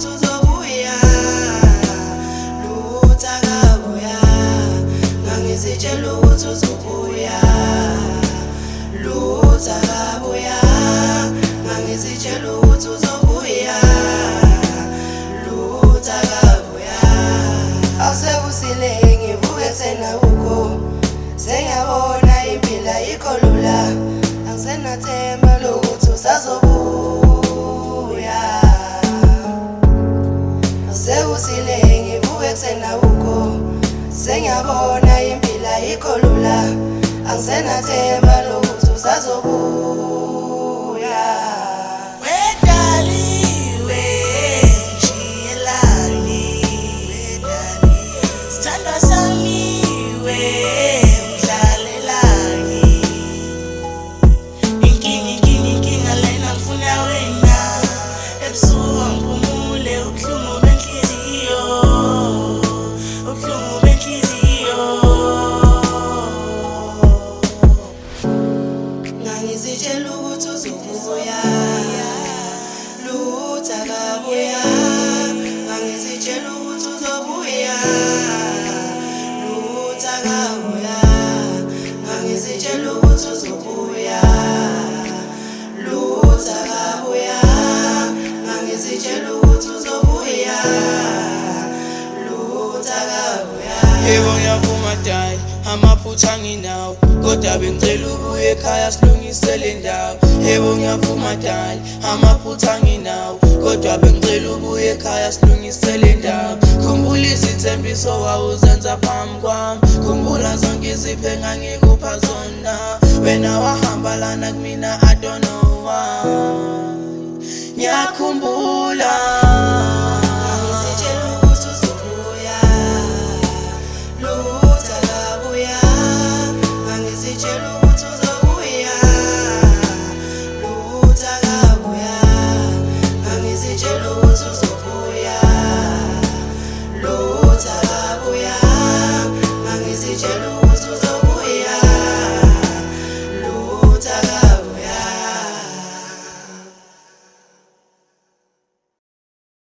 ukuthi uzobuya Lutha kabuya Ngangizitshela ukuthi uzobuya Lutha kabuya Ngangizitshela ukuthi uzobuya Lutha kabuya Awusekusile ngivuke sena ukho Sengiyabona impilo ayikho lula Angisenathemba lokuthi usazobuya Awusekusile ngivuke kusena ukho Sengiyabona impilo ayikho lula Angisenathemba lokuthi usazobuya Ngangizitshela ukuthi uzobuya Lutha kabuya Ngangizitshela ukuthi uzobuya Lutha kabuya Ngangizitshela ukuthi uzobuya Lutha kabuya Ngangizitshela ukuthi uzobuya Lutha kabuya Yebo ngiyavuma dai amaphutha anginawo kodwa bengicela ubuye ekhaya silungisele indawo Yebo ngiyavuma dai amaphutha anginawo kodwa bengicela ubuye ekhaya silungisele indawo Khumbula izithembiso wawuzenza phambi kwami Khumbula zonke izipho engangikupha zona Wena wahamba lana kumina I don't know why Ngiyakhumbula Ngangizitshela ukuthi uzobuya Lutha kabuya Ngangizitshela ukuthi uzobuya Lutha kabuya Ngangizitshela ukuthi uzobuya